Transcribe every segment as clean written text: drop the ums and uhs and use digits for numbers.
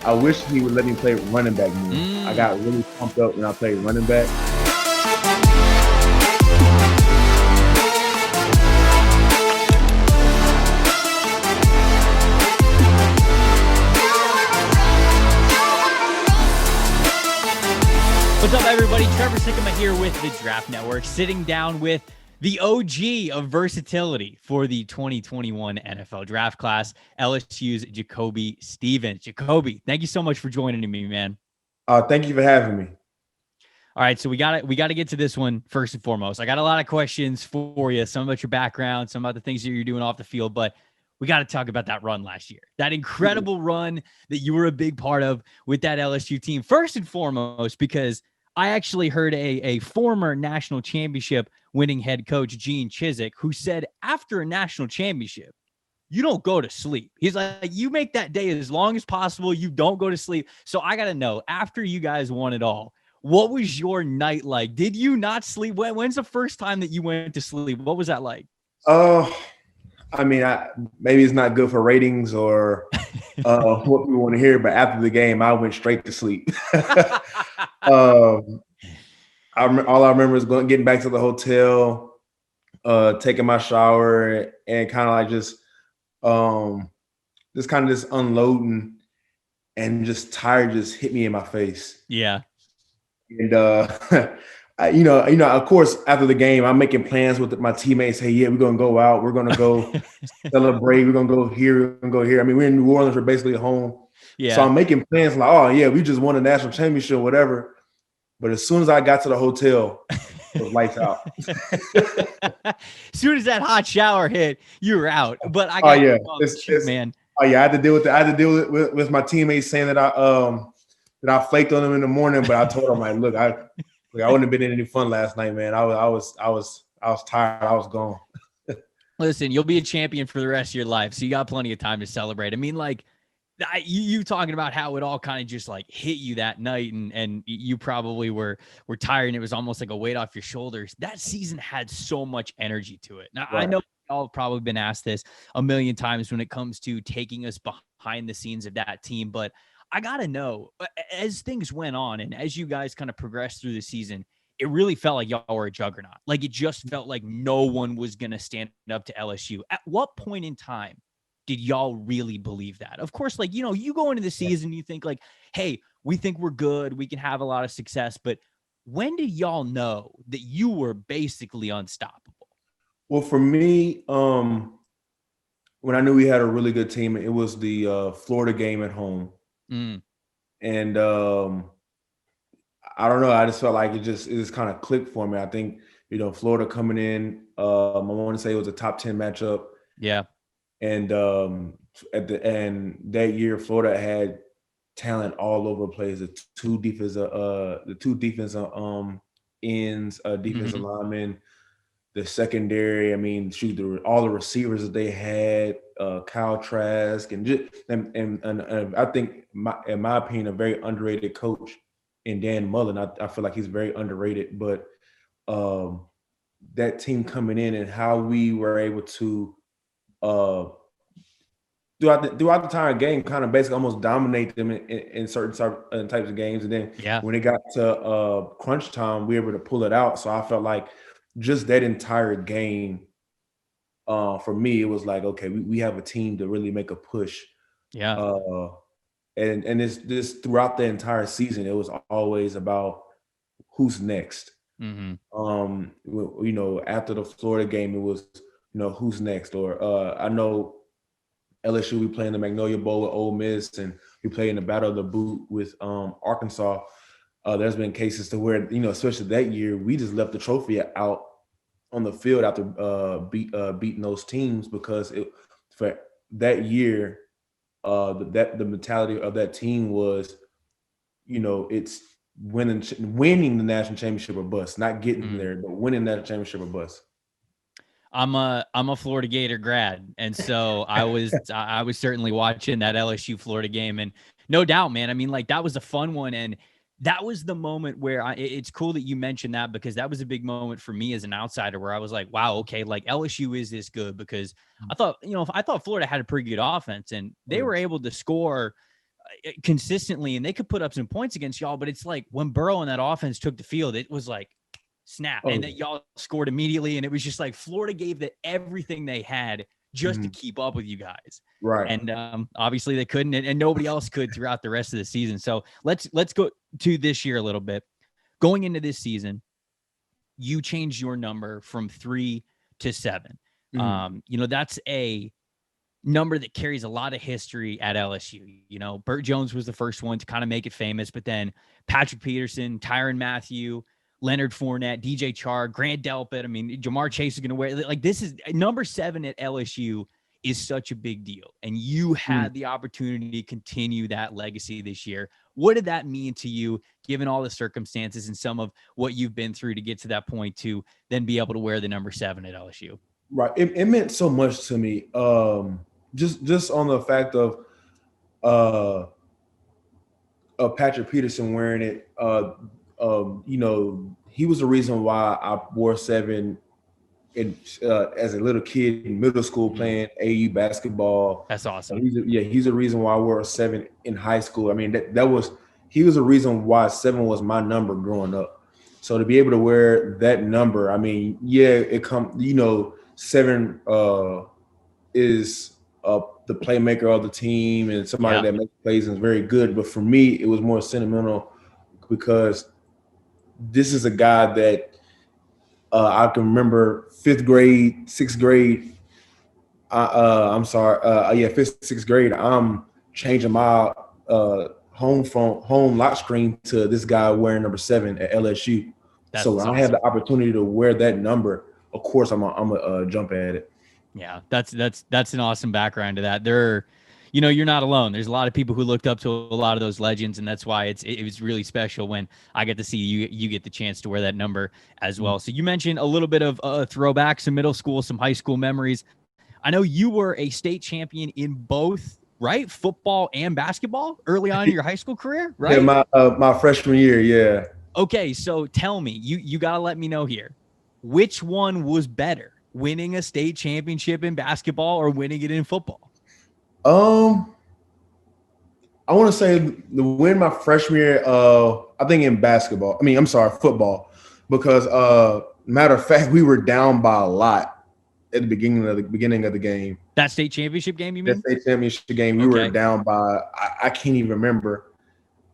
I wish he would let me play running back more. I got really pumped up when I played running back. What's up, everybody? Trevor Sikkema here with the Draft Network, sitting down with the OG of versatility for the 2021 NFL Draft Class, LSU's Jacoby Stevens. Jacoby, thank you so much for joining me, man. Thank you for having me. All right, so we got to get to this one first and foremost. I got a lot of questions for you, some about your background, some about the things that you're doing off the field, but we got to talk about that run last year, that incredible run that you were a big part of with that LSU team. First and foremost, because I actually heard a former national championship winning head coach, Gene Chizik, who said after a national championship, you don't go to sleep. He's like, you make that day as long as possible. You don't go to sleep. So I got to know, after you guys won it all, what was your night like? Did you not sleep? When's the first time that you went to sleep? What was that like? I mean, maybe it's not good for ratings or what people want to hear, but after the game, I went straight to sleep. All I remember is getting back to the hotel, taking my shower, and kind of like just unloading, and just tired just hit me in my face. Yeah. And of course, after the game, I'm making plans with my teammates. Hey, yeah, we're gonna go out. We're gonna go celebrate. We're gonna go here. We're gonna go here. I mean, we're in New Orleans. We're basically at home. Yeah. So I'm making plans like, oh yeah, we just won a national championship, whatever. But as soon as I got to the hotel, it was lights out. As soon as that hot shower hit, you were out. But I got man. Oh yeah, I had to deal with it. I had to deal with my teammates saying that I flaked on them in the morning. But I told them, like, look, I wouldn't have been in any fun last night, man. I was tired. I was gone. Listen, you'll be a champion for the rest of your life, so you got plenty of time to celebrate. I mean, like, you talking about how it all kind of just like hit you that night, and you probably were tired, and it was almost like a weight off your shoulders. That season had so much energy to it. Now, right. I know y'all have probably been asked this a million times when it comes to taking us behind the scenes of that team, but I got to know, as things went on and as you guys kind of progressed through the season, it really felt like y'all were a juggernaut. Like, it just felt like no one was going to stand up to LSU. At what point in time did y'all really believe that? Of course, like, you go into the season, you think like, hey, we think we're good. We can have a lot of success. But when did y'all know that you were basically unstoppable? Well, for me, when I knew we had a really good team, it was the Florida game at home. And I don't know. I just felt like it just kind of clicked for me. I think, Florida coming in, I want to say it was a top 10 matchup. Yeah. And at the end that year, Florida had talent all over the place. The two defensive ends, defensive linemen, the secondary. I mean, all the receivers that they had, Kyle Trask, and I think, in my opinion, a very underrated coach in Dan Mullen. I feel like he's very underrated, but that team coming in and how we were able to throughout the entire game, kind of basically almost dominate them in certain types of games, and then when it got to crunch time, we were able to pull it out. So I felt like just that entire game, for me, it was like, okay, we have a team to really make a push. Yeah. And this throughout the entire season, it was always about who's next. After the Florida game, it was, who's next. Or I know LSU, we play in the Magnolia Bowl with Ole Miss, and we play in the Battle of the Boot with Arkansas. There's been cases to where, especially that year, we just left the trophy out on the field after beating those teams, because for that year, the mentality of that team was, it's winning the national championship or bust, not getting there, but winning that championship or bust. I'm a Florida Gator grad, and so I was certainly watching that LSU Florida game, and no doubt, man. I mean, like, that was a fun one, and that was the moment where it's cool that you mentioned that, because that was a big moment for me as an outsider, where I was like, wow, okay, like, LSU is this good, because I thought Florida had a pretty good offense, and they were able to score consistently, and they could put up some points against y'all. But it's like when Burrow and that offense took the field, it was like snap, and that y'all scored immediately, and it was just like Florida gave the everything they had just to keep up with you guys. Right. And obviously they couldn't, and nobody else could throughout the rest of the season. So let's go to this year a little bit. Going into this season, you changed your number from 3 to 7. That's a number that carries a lot of history at LSU. Burt Jones was the first one to kind of make it famous, but then Patrick Peterson, Tyrann Mathieu, Leonard Fournette, DJ Chark, Grant Delpit. I mean, Jamar Chase is going to wear, like, this is number 7 at LSU is such a big deal. And you had the opportunity to continue that legacy this year. What did that mean to you, given all the circumstances and some of what you've been through to get to that point to then be able to wear the number 7 at LSU? Right. It meant so much to me. Just on the fact of Patrick Peterson wearing it, he was the reason why I wore 7 as a little kid in middle school playing AU basketball. That's awesome. He's the reason why I wore a 7 in high school. I mean, he was the reason why 7 was my number growing up. So to be able to wear that number, I mean, it 7 is the playmaker of the team and somebody that makes plays and is very good. But for me, it was more sentimental because this is a guy that I can remember 5th grade, 6th grade. 5th, 6th grade. I'm changing my home lock screen to this guy wearing number 7 at LSU. So when I had the opportunity to wear that number, of course I'm gonna jump at it. Yeah, that's an awesome background to that. You're not alone. There's a lot of people who looked up to a lot of those legends, and that's why it was really special when I get to see you get the chance to wear that number as well. So you mentioned a little bit of throwback, some middle school, some high school memories. I know you were a state champion in both, right? Football and basketball early on in your high school career, right? Yeah, my freshman year, yeah. Okay, so tell me, you got to let me know here. Which one was better, winning a state championship in basketball or winning it in football? I want to say the win my freshman year, I think in basketball. I mean, I'm sorry, football, because matter of fact, we were down by a lot at the beginning of the game. That state championship game, you mean? That state championship game, we were down by. I can't even remember.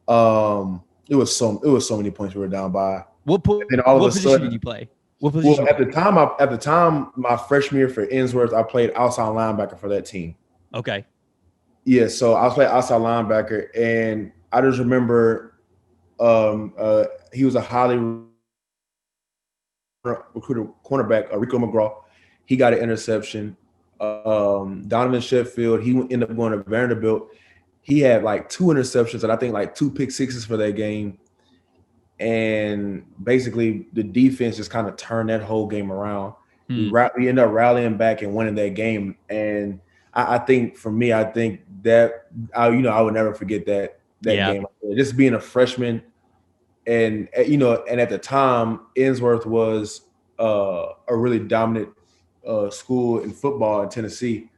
It was so many points we were down by. What position did you play? What position? Well, at the time, my freshman year for Innsworth, I played outside linebacker for that team. Okay. Yeah, so I was playing outside linebacker, and I just remember he was a highly recruited cornerback, Rico McGraw. He got an interception. Donovan Sheffield, he ended up going to Vanderbilt. He had like 2 interceptions and I think like 2 pick sixes for that game. And basically the defense just kind of turned that whole game around. We ended up rallying back and winning that game. And I think for me, I think that I would never forget that game. Just being a freshman, and at the time, Innsworth was a really dominant school in football in Tennessee,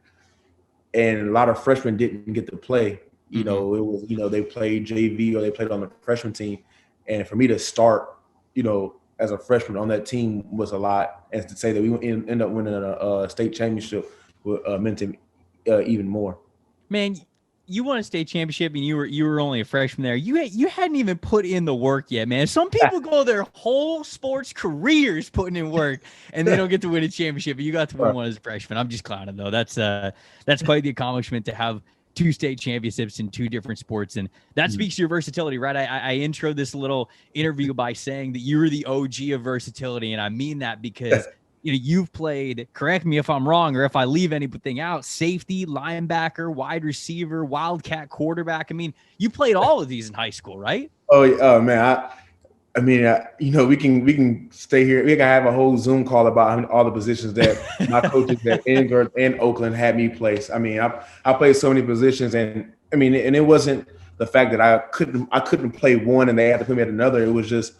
and a lot of freshmen didn't get to play. It was they played JV or they played on the freshman team, and for me to start, as a freshman on that team was a lot, and to say that we end up winning a state championship meant to me even more. Man, you won a state championship and you were only a freshman there. You hadn't even put in the work yet, man. Some people go their whole sports careers putting in work and they don't get to win a championship. But you got to win one as a freshman. I'm just clowning though. That's quite the accomplishment to have 2 state championships in 2 different sports, and that speaks to your versatility, right? I introed this little interview by saying that you were the OG of versatility, and I mean that because you've played, correct me if I'm wrong or if I leave anything out, safety, linebacker, wide receiver, wildcat, quarterback. I mean, you played all of these in high school, right? Oh man, I mean, we can stay here. We can have a whole Zoom call about all the positions that my coaches at Innsworth and Oakland had me place. I mean, I played so many positions, and I mean, and it wasn't the fact that I couldn't play one and they had to put me at another. It was just,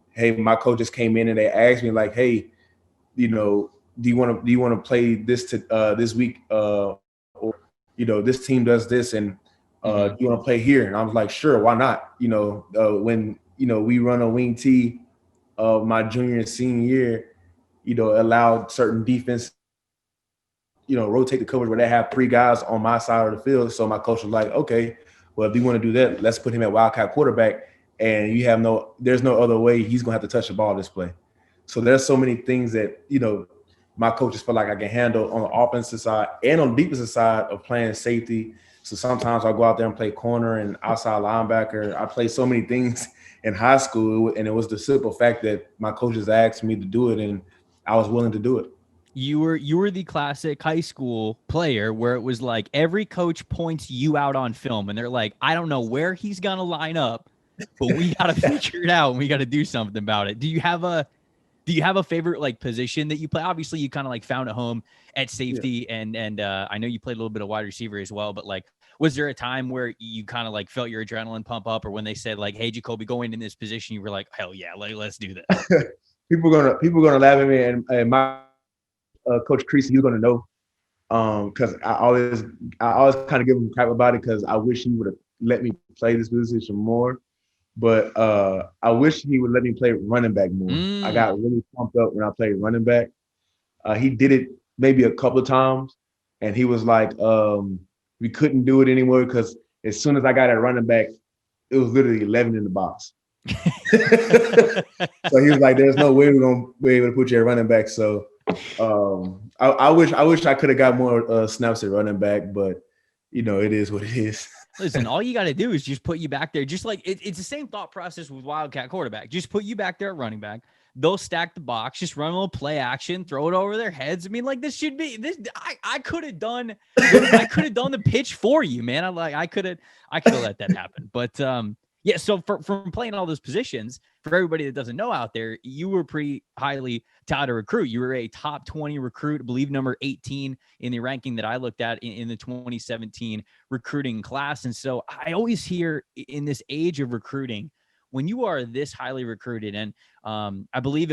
hey, my coaches came in and they asked me like, hey, do you want to play this week? Or this team does this, and Do you want to play here? And I was like, sure, why not? When we run a wing T of my junior and senior year, allowed certain defense, rotate the coverage where they have 3 guys on my side of the field. So my coach was like, okay, well, if you want to do that, let's put him at wildcat quarterback. And there's no other way he's gonna have to touch the ball this play. So there's so many things that my coaches feel like I can handle on the offensive side and on the defensive side of playing safety. So sometimes I'll go out there and play corner and outside linebacker. I played so many things in high school, and it was the simple fact that my coaches asked me to do it, and I was willing to do it. You were the classic high school player where it was like every coach points you out on film and they're like, I don't know where he's gonna line up, but we gotta figure it out and we gotta do something about it. Do you have a favorite like position that you play? Obviously, you kind of like found a home at safety, and I know you played a little bit of wide receiver as well. But like, was there a time where you kind of like felt your adrenaline pump up, or when they said like, "Hey, Jacoby, go in this position," you were like, "Hell yeah, let's do this." People gonna laugh at me, and my Coach Creasy, he's gonna know, because I always kind of give him crap about it because I wish he would have let me play this position more. But I wish he would let me play running back more. I got really pumped up when I played running back. He did it maybe a couple of times, and he was like, we couldn't do it anymore because as soon as I got at running back, it was literally 11 in the box. So he was like, there's no way we're going to be able to put you at running back. So I wish I could have got more snaps at running back, but it is what it is. Listen, all you got to do is just put you back there. Just like it's the same thought process with Wildcat quarterback. Just put you back there at running back. They'll stack the box, just run a little play action, throw it over their heads. I mean, like this should be this. I could have done the pitch for you, man. I could have let that happen. But yeah. So from playing all those positions, for everybody that doesn't know out there, you were pretty highly touted recruit. You were a top 20 recruit, I believe number 18 in the ranking that I looked at in the 2017 recruiting class. And so I always hear in this age of recruiting, when you are this highly recruited, and I believe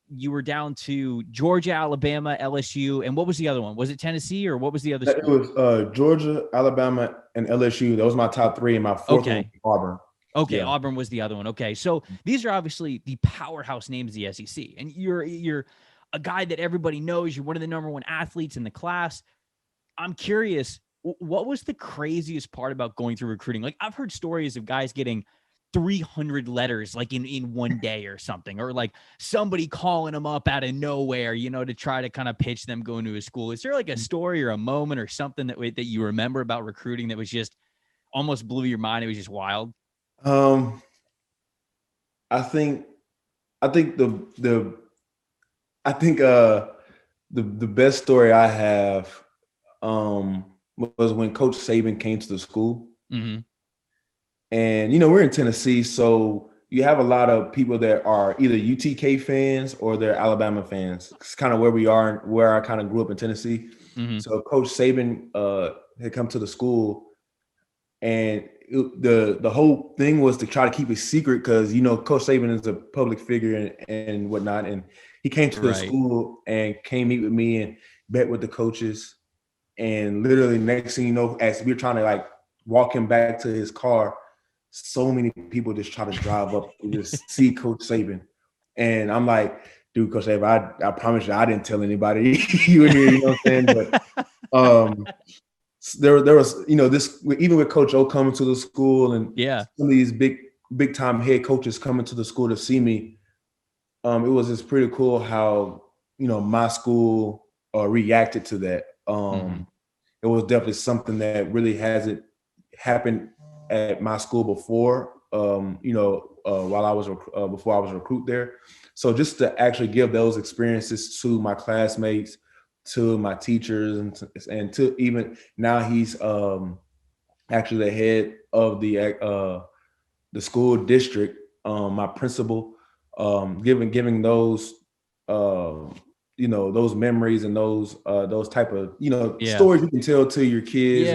you were down to Georgia, Alabama, LSU, and what was the other one? Was it Tennessee, or what was the other school? It was Georgia, Alabama, and LSU. That was my top 3, and my fourth one was Auburn. Okay, yeah. Auburn was the other one. Okay, so these are obviously the powerhouse names of the SEC, and you're a guy that everybody knows. You're one of the number 1 athletes in the class. I'm curious, what was the craziest part about going through recruiting? Like, I've heard stories of guys getting 300 letters like in one day or something, or like somebody calling them up out of nowhere, to try to kind of pitch them going to a school. Is there like a story or a moment or something that you remember about recruiting that was just almost blew your mind? It was just wild. I think the best story I have was when Coach Saban came to the school. Mm-hmm. And, we're in Tennessee, so you have a lot of people that are either UTK fans or they're Alabama fans. It's kind of where we are, where I kind of grew up in Tennessee. Mm-hmm. So Coach Saban had come to the school, and the whole thing was to try to keep it secret because, Coach Saban is a public figure and whatnot. And he came to the school and came meet with me and met with the coaches. And literally next thing you know, as we were trying to like walk him back to his car, so many people just try to drive up and just see Coach Saban. And I'm like, dude, Coach Saban, I promise you, I didn't tell anybody you were here, you know what I'm saying? But there was, this, even with Coach O coming to the school and some of these big time head coaches coming to the school to see me, it was just pretty cool how, my school reacted to that. It was definitely something that really hasn't happened at my school before, while I was before I was a recruit there. So just to actually give those experiences to my classmates, to my teachers, and to even now he's actually the head of the school district, my principal, giving those those memories and those type of stories you can tell to your kids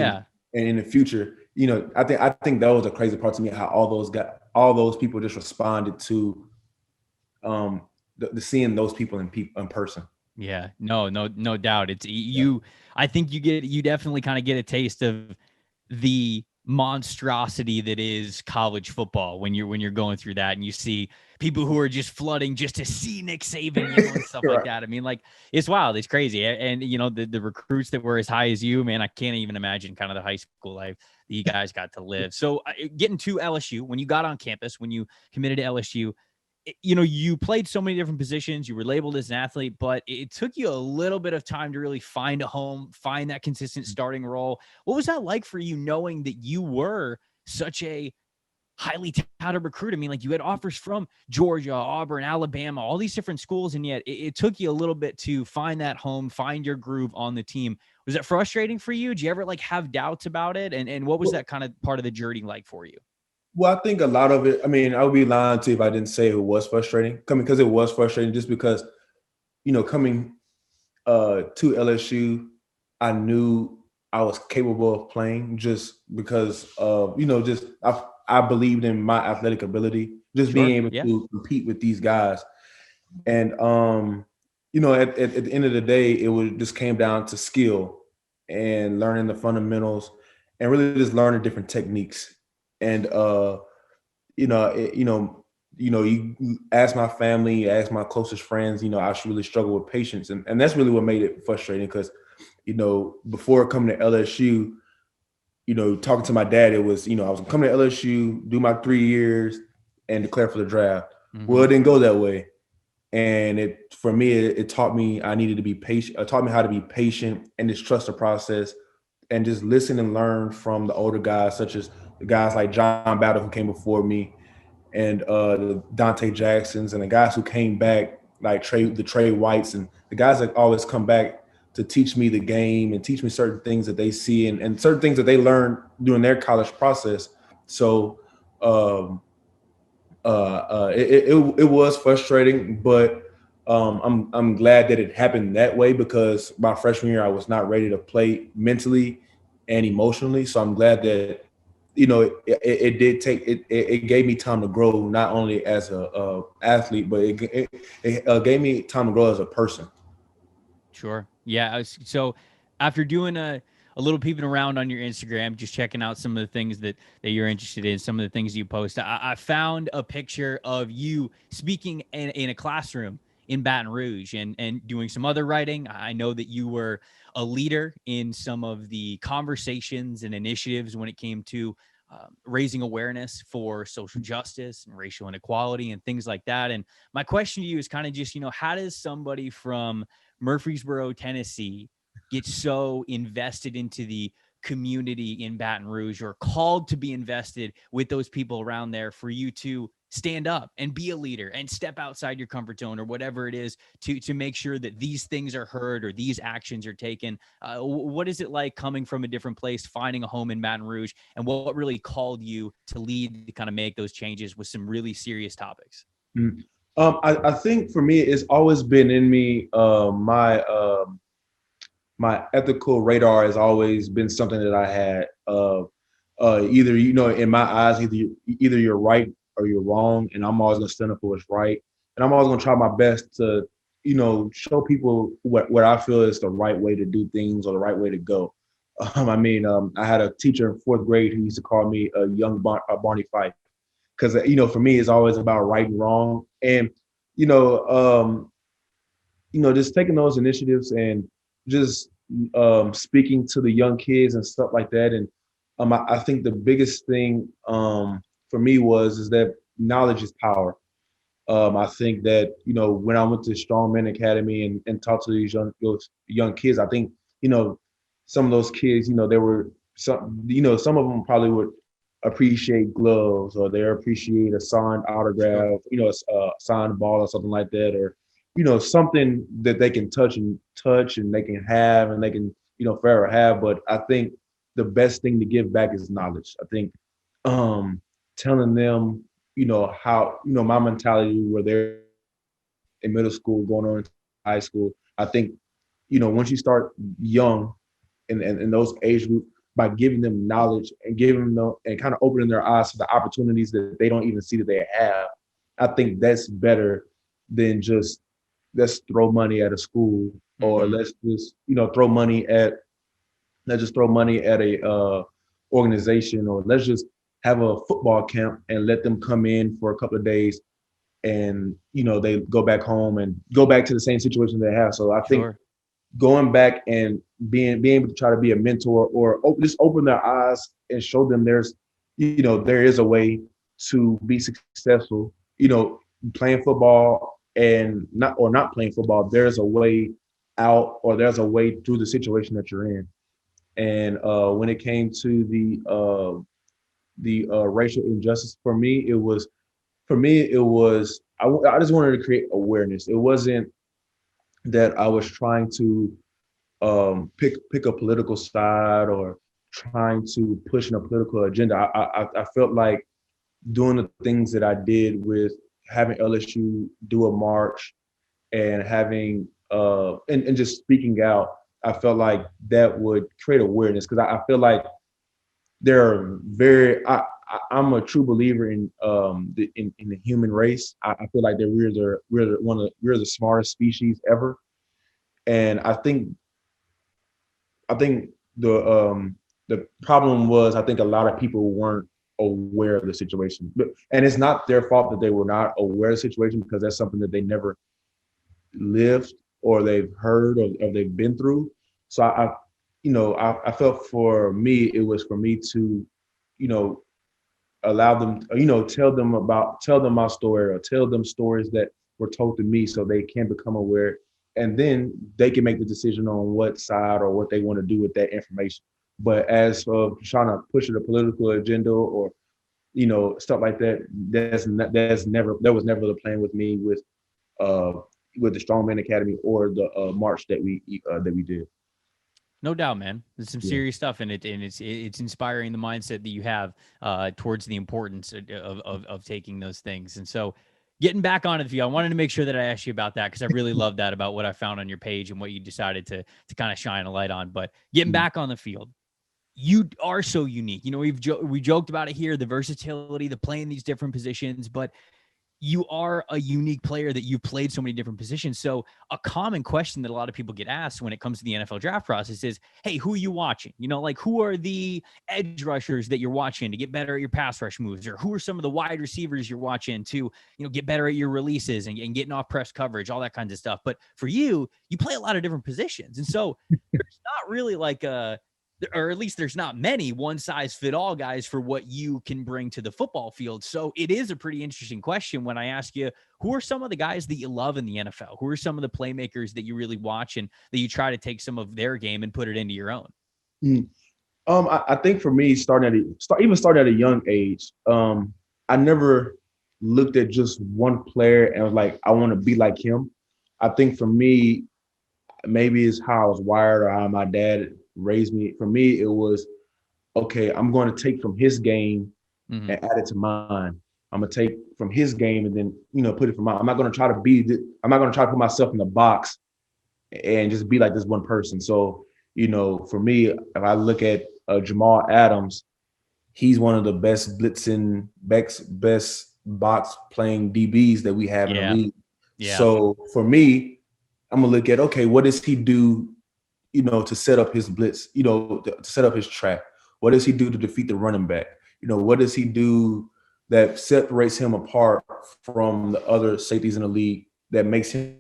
and in the future. I think that was the crazy part to me, how all those people just responded to the seeing those people in person. Yeah, no doubt. It's you. I think you definitely kind of get a taste of the monstrosity that is college football when you're going through that and you see people who are just flooding just to see Nick Saban, and stuff like Right. that. I mean, like, it's wild. It's crazy. And, the recruits that were as high as you, man, I can't even imagine kind of the high school life that you guys got to live. So getting to LSU, when you got on campus, when you committed to LSU, you played so many different positions. You were labeled as an athlete, but it took you a little bit of time to really find a home, find that consistent starting role. What was that like for you, knowing that you were such a highly touted recruit? I mean, like, you had offers from Georgia, Auburn, Alabama, all these different schools, and yet it took you a little bit to find that home, find your groove on the team. Was that frustrating for you? Did you ever have doubts about it? And what was that kind of part of the journey like for you? Well, I think a lot of it, I mean, I would be lying to you if I didn't say it was frustrating. Coming because it was frustrating just because, coming to LSU, I knew I was capable of playing just because of, just I believed in my athletic ability, just being Sure. able Yeah. to compete with these guys. And at the end of the day, it was just came down to skill and learning the fundamentals and really just learning different techniques. And you know, you ask my family, ask my closest friends, I should really struggle with patience. And that's really what made it frustrating because, before coming to LSU, talking to my dad, it was, I was coming to LSU, do my 3 years and declare for the draft. Well, Mm-hmm. it didn't go that way. And for me, it taught me I needed to be patient. It taught me how to be patient and just trust the process and just listen and learn from the older guys, such as the guys like John Battle who came before me, and the Dante Jacksons and the guys who came back like Trey Whites and the guys that always come back to teach me the game and teach me certain things that they see and certain things that they learn during their college process. So um, it was frustrating, but I'm glad that it happened that way because my freshman year I was not ready to play mentally and emotionally. So I'm glad that it did take it gave me time to grow not only as a athlete, but it gave me time to grow as a person. Sure. Yeah. So after doing a little peeping around on your Instagram, just checking out some of the things that you're interested in, some of the things you post, I found a picture of you speaking in a classroom in Baton Rouge and doing some other writing. I know that you were a leader in some of the conversations and initiatives when it came to raising awareness for social justice and racial inequality and things like that. And my question to you is kind of just, how does somebody from Murfreesboro, Tennessee, get so invested into the community in Baton Rouge, or called to be invested with those people around there for you to stand up and be a leader and step outside your comfort zone or whatever it is to make sure that these things are heard or these actions are taken? What is it like coming from a different place, finding a home in Baton Rouge, and what really called you to lead to kind of make those changes with some really serious topics? Mm. I think for me, it's always been in me. My ethical radar has always been something that I had. Either in my eyes, either you're right or you're wrong, and I'm always gonna stand up for what's right, and I'm always gonna try my best to show people what I feel is the right way to do things or the right way to go. I had a teacher in fourth grade who used to call me a young Barney Fife because for me it's always about right and wrong, and you know um, just taking those initiatives and just speaking to the young kids and stuff like that. And I think the biggest thing for me is that knowledge is power. I think that when I went to Strongman Academy and talked to those young kids, I think some of those kids, they were some of them probably would appreciate gloves or they appreciate a signed Sure. autograph, a signed ball or something like that, or something that they can touch and they can have and they can forever have. But I think the best thing to give back is knowledge. I think um, telling them how my mentality were there in middle school going on into high school. I think once you start young in those age group by giving them knowledge and giving them and kind of opening their eyes to the opportunities that they don't even see that they have, I think that's better than just let's throw money at a school or Mm-hmm. let's just throw money at let's just throw money at organization, or let's just have a football camp and let them come in for a couple of days and, they go back home and go back to the same situation they have. So I think Sure. going back and being able to try to be a mentor or just open their eyes and show them there is a way to be successful, playing football and not playing football. There's a way out, or there's a way through the situation that you're in. And when it came to the racial injustice, for me, it was I just wanted to create awareness. It wasn't that I was trying to pick a political side or trying to push in a political agenda. I felt like doing the things that I did with having LSU do a march and having and just speaking out. I felt like that would create awareness, because I feel like there are I'm a true believer in in the human race. I feel like that we're the smartest species ever, and I think the problem was, I think a lot of people weren't aware of the situation, and it's not their fault that they were not aware of the situation, because that's something that they never lived or they've heard or they've been through. So I felt, for me, it was for me to, you know, allow them, tell them my story, or tell them stories that were told to me, so they can become aware, and then they can make the decision on what side or what they want to do with that information. But as for trying to push a political agenda, or stuff like that, there was never the plan uh with the Strongman Academy or the march that we did. No doubt, man. There's some Yeah. serious stuff in it, and it's inspiring, the mindset that you have towards the importance of taking those things. And so, getting back onto the field, I wanted to make sure that I asked you about that, because I really love that about what I found on your page and what you decided to kind of shine a light on. But getting back on the field, you are so unique. We joked about it here, the versatility, the playing these different positions, but you are a unique player that you've played so many different positions. So a common question that a lot of people get asked when it comes to the NFL draft process is, hey, who are you watching? Like, who are the edge rushers that you're watching to get better at your pass rush moves? Or who are some of the wide receivers you're watching to, get better at your releases and getting off press coverage, all that kinds of stuff. But for you, you play a lot of different positions. And so there's not really like or at least there's not many one size fit all guys for what you can bring to the football field. So it is a pretty interesting question when I ask you, who are some of the guys that you love in the NFL? Who are some of the playmakers that you really watch and that you try to take some of their game and put it into your own? Mm. I think for me, even starting at a young age, I never looked at just one player and was like, I want to be like him. I think for me, maybe it's how I was wired or how my dad raised me. For me, it was, okay, I'm going to take from his game Mm-hmm. and add it to mine. I'm gonna take from his game and then put it from mine. I'm not gonna try to put myself in the box and just be like this one person. So for me, if I look at Jamal Adams, he's one of the best blitzing, best box playing DBs that we have in the Yeah. league. Yeah. So for me, I'm gonna look at, okay, what does he do, to set up his blitz, to set up his trap? What does he do to defeat the running back? What does he do that separates him apart from the other safeties in the league, that makes him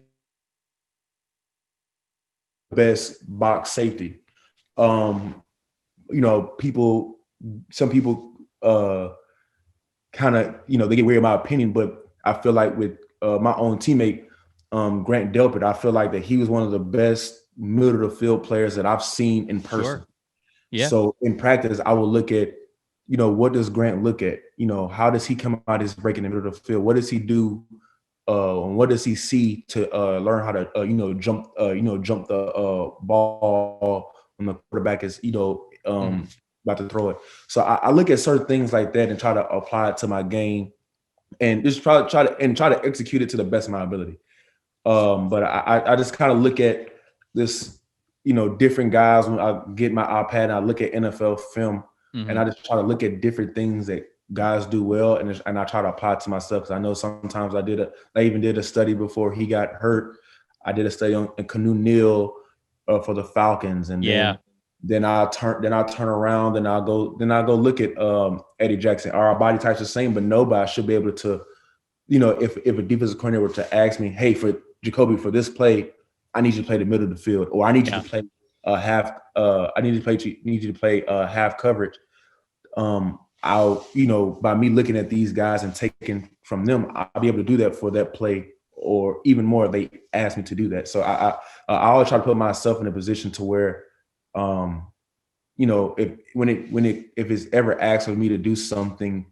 the best box safety? People, some people kind of, they get weird in my opinion, but I feel like with my own teammate, Grant Delpit, I feel like that he was one of the best middle of the field players that I've seen in person. Sure. Yeah. So in practice, I will look at, what does Grant look at? How does he come out his break in the middle of the field? What does he do? And what does he see to learn how to, jump the ball when the quarterback is, about to throw it. So I look at certain things like that and try to apply it to my game, and just try to execute it to the best of my ability. But I just kind of look at this, different guys when I get my iPad and I look at NFL film, Mm-hmm. and I just try to look at different things that guys do well, and I try to apply it to myself. Because I know sometimes I even did a study before he got hurt. I did a study on Canu Neal for the Falcons, and Yeah. then I'll turn around, then I'll go look at Eddie Jackson. Are our body types the same? But nobody should be able to, if a defensive coordinator were to ask me, hey, for Jacoby, for this play, I need you to play the middle of the field, or I need you to play half. I need you to play half coverage. I'll, by me looking at these guys and taking from them, I'll be able to do that for that play, or even more if they ask me to do that. So I always try to put myself in a position to where, if it's ever asked of me to do something,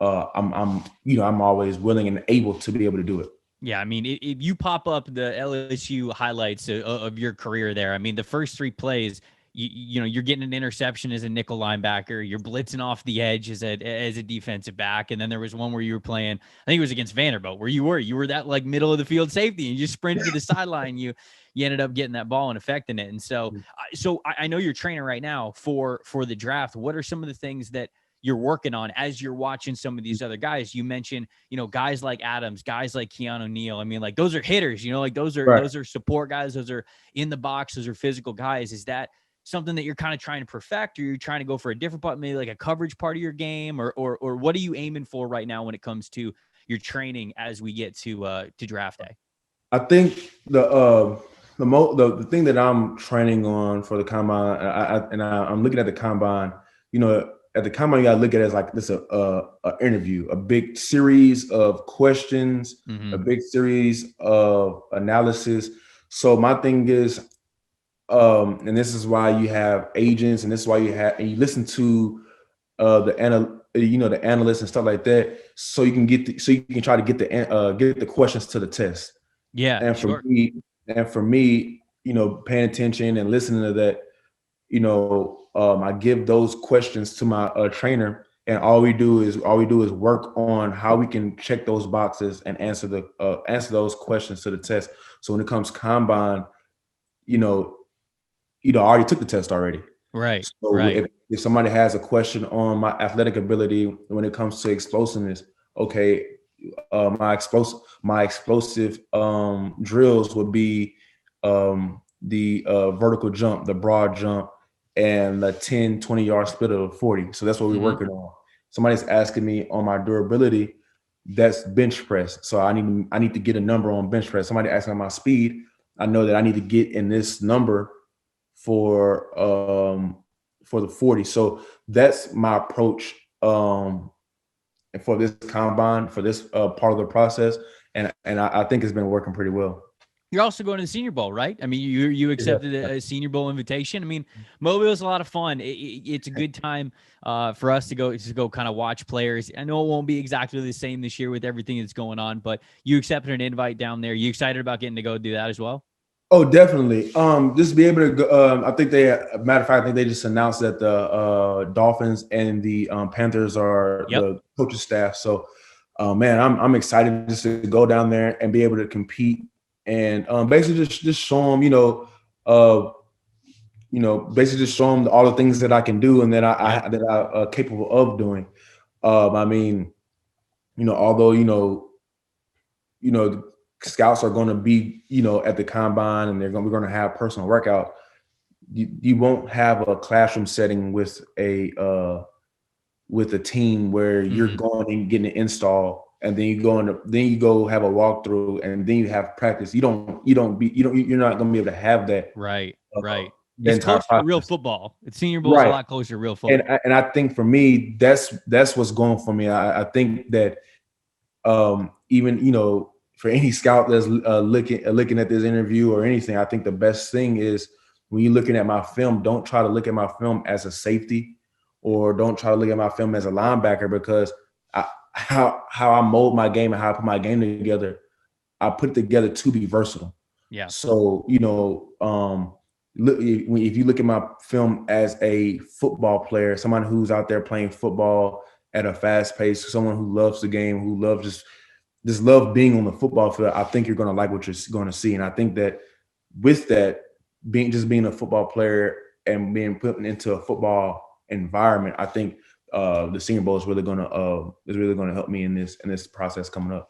I'm always willing and able to be able to do it. Yeah, I mean, if you pop up the LSU highlights of your career there, I mean, the first 3 plays, you're getting an interception as a nickel linebacker, you're blitzing off the edge as a defensive back, and then there was one where you were playing, I think it was against Vanderbilt, where you were that like middle of the field safety, and you just sprinted to the sideline, you ended up getting that ball and affecting it. And so I know you're training right now for the draft. What are some of the things that you're working on as you're watching some of these other guys? You mentioned, guys like Adams, guys like Keanu Neal. I mean, like those are hitters, like those are support guys. Those are in the box. Those are physical guys. Is that something that you're kind of trying to perfect, or you're trying to go for a different part, maybe like a coverage part of your game, or what are you aiming for right now when it comes to your training as we get to draft day? I think the thing that I'm training on for the combine, I'm looking at the combine, at the combine, you got to look at it as like this a interview, a big series of questions, a big series of analysis. So my thing is, and this is why you have agents, and this is why you listen to the analysts and stuff like that, so you can try to get the questions to the test. Yeah, and for me, paying attention and listening to that, I give those questions to my trainer, and all we do is work on how we can check those boxes and answer those questions to the test. So when it comes combine, I already took the test already. Right. So right. If somebody has a question on my athletic ability when it comes to explosiveness, okay, my explosive drills would be the vertical jump, the broad jump, and the 10, 20-yard split of 40. So that's what we're working on. Somebody's asking me on my durability, that's bench press. So I need to get a number on bench press. Somebody asking my speed, I know that I need to get in this number for the 40. So that's my approach for this combine, for this part of the process. And I think it's been working pretty well. You're also going to the Senior Bowl, right? I mean, you accepted a Senior Bowl invitation. I mean, Mobile is a lot of fun. It's a good time for us to go kind of watch players. I know it won't be exactly the same this year with everything that's going on, but you accepted an invite down there. You excited about getting to go do that as well? Oh, definitely. Just be able to go. I think matter of fact, I think they just announced that the Dolphins and the Panthers are the coaching staff. So, man, I'm excited just to go down there and be able to compete and basically just show them, basically just show them all the things that I can do and that I'm capable of doing. I mean, although scouts are going to be, at the combine, and we're going to have personal workout. You won't have a classroom setting with a team where you're going and getting an install, and then you go have a walkthrough, and then you have practice. You're not going to be able to have that. Right. It's closer to real football. It's Senior Bowl is a lot closer to real football. And I think for me, that's what's going for me. I think that even for any scout that's looking at this interview or anything, I think the best thing is when you're looking at my film, don't try to look at my film as a safety, or don't try to look at my film as a linebacker, because how I mold my game and how I put my game together, I put it together to be versatile. Yeah. So, if you look at my film as a football player, someone who's out there playing football at a fast pace, someone who loves the game, who loves just love being on the football field, I think you're going to like what you're going to see. And I think that with that, being a football player and being put into a football environment, I think the Senior Bowl is really going to help me in this process coming up.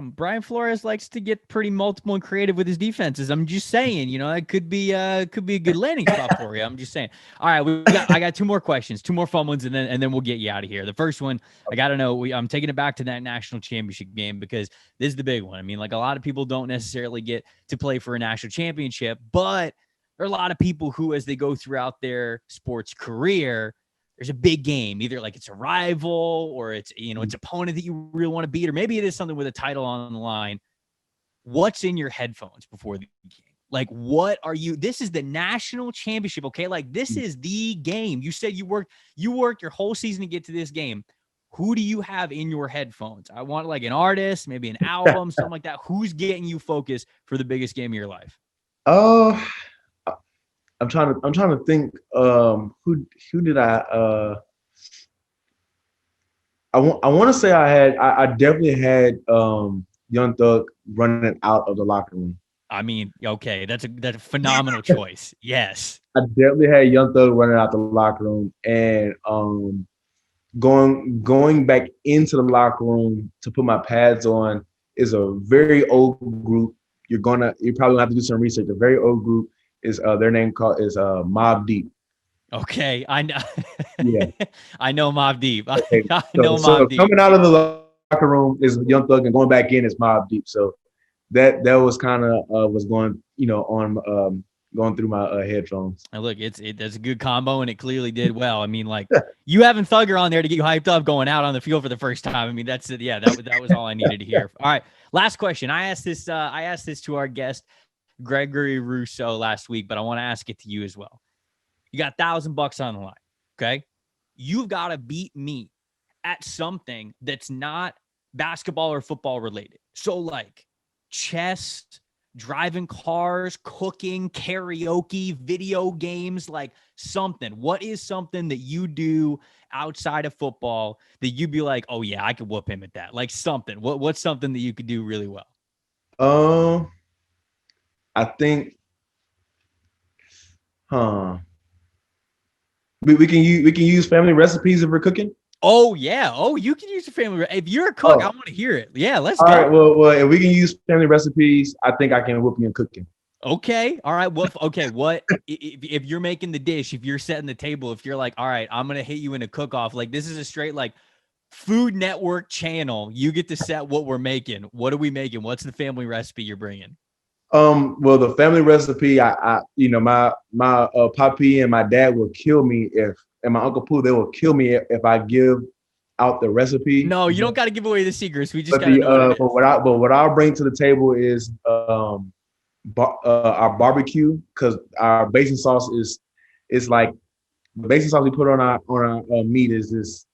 Brian Flores likes to get pretty multiple and creative with his defenses. I'm just saying, it could be a good landing spot for you. I'm just saying. All right, I got two more questions, two more fun ones, and then we'll get you out of here. The first one, I got to know. I'm taking it back to that national championship game because this is the big one. I mean, like a lot of people don't necessarily get to play for a national championship, but there are a lot of people who, as they go throughout their sports career, there's a big game, either like it's a rival or it's, it's opponent that you really want to beat, or maybe it is something with a title on the line. What's in your headphones before the game? Like, this is the national championship. Okay. Like this is the game. You said you worked your whole season to get to this game. Who do you have in your headphones? I want like an artist, maybe an album, something like that. Who's getting you focused for the biggest game of your life? I'm trying to think. Who did I want to say I definitely had Young Thug running out of the locker room. I mean, okay, that's a phenomenal choice. Yes, I definitely had Young Thug running out the locker room, and going back into the locker room to put my pads on is a very old group. You probably gonna have to do some research. A very old group. Is their name is Mobb Deep. Okay, I know. Yeah, I know Mobb Deep. Okay. I know Mobb Deep. Coming out of the locker room is Young Thug, and going back in is Mobb Deep. So that was kind of was going on going through my headphones. And look, that's a good combo, and it clearly did well. I mean, like you having Thugger on there to get you hyped up going out on the field for the first time. I mean, that's it. Yeah, that was all I needed to hear. All right, last question. I asked this to our guest Gregory Rousseau last week, but I want to ask it to you as well. You got $1,000 on the line. Okay. You've got to beat me at something that's not basketball or football related. So like chess, driving cars, cooking, karaoke, video games, like something. What is something that you do outside of football that you'd be like, oh yeah, I could whoop him at that? Like something. What's something that you could do really well? I think, we can use family recipes if we're cooking. Oh yeah. Oh, you can use a family. If you're a cook, I want to hear it. Yeah, let's go. All right. Well, if we can use family recipes, I think I can whoop you in cooking. Okay. All right. Well, okay. What if you're making the dish? If you're setting the table, if you're like, all right, I'm gonna hit you in a cook-off. Like this is a straight like Food Network channel. You get to set what we're making. What are we making? What's the family recipe you're bringing? Well, the family recipe, my papi and my dad will kill me and my Uncle Pooh, they will kill me if I give out the recipe. No, you don't got to give away the secrets. We just got to know what I'll bring to the table is our barbecue, because our basil sauce is like the basil sauce we put on our meat is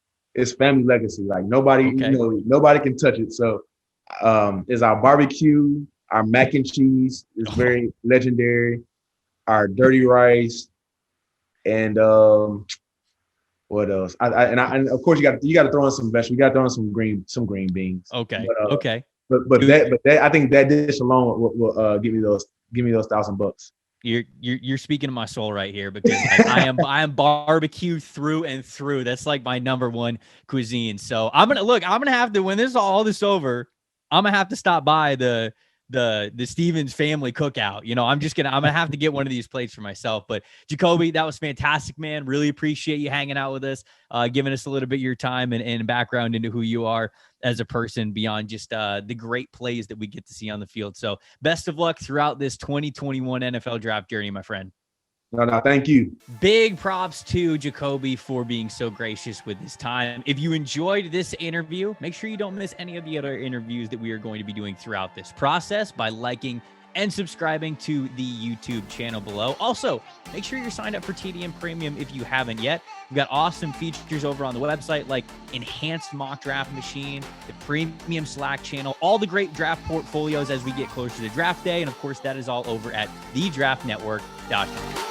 family legacy. Like nobody can touch it. So is our barbecue. Our mac and cheese is very legendary. Our dirty rice, and what else? And of course you got to throw in some vegetables. You got to throw in some green beans. Okay. But that I think that dish alone will give me those $1,000. You're speaking to my soul right here, because I am barbecue through and through. That's like my number one cuisine. So I'm gonna have to, when all this over, I'm gonna have to stop by the Stevens family cookout. I'm gonna have to get one of these plates for myself. But Jacoby, that was fantastic, man. Really appreciate you hanging out with us, giving us a little bit of your time and background into who you are as a person beyond just the great plays that we get to see on the field. So best of luck throughout this 2021 NFL draft journey, my friend. No, thank you. Big props to Jacoby for being so gracious with his time. If you enjoyed this interview, make sure you don't miss any of the other interviews that we are going to be doing throughout this process by liking and subscribing to the YouTube channel below. Also, make sure you're signed up for TDM Premium if you haven't yet. We've got awesome features over on the website, like enhanced mock draft machine, the premium Slack channel, all the great draft portfolios as we get closer to draft day. And of course, that is all over at thedraftnetwork.com.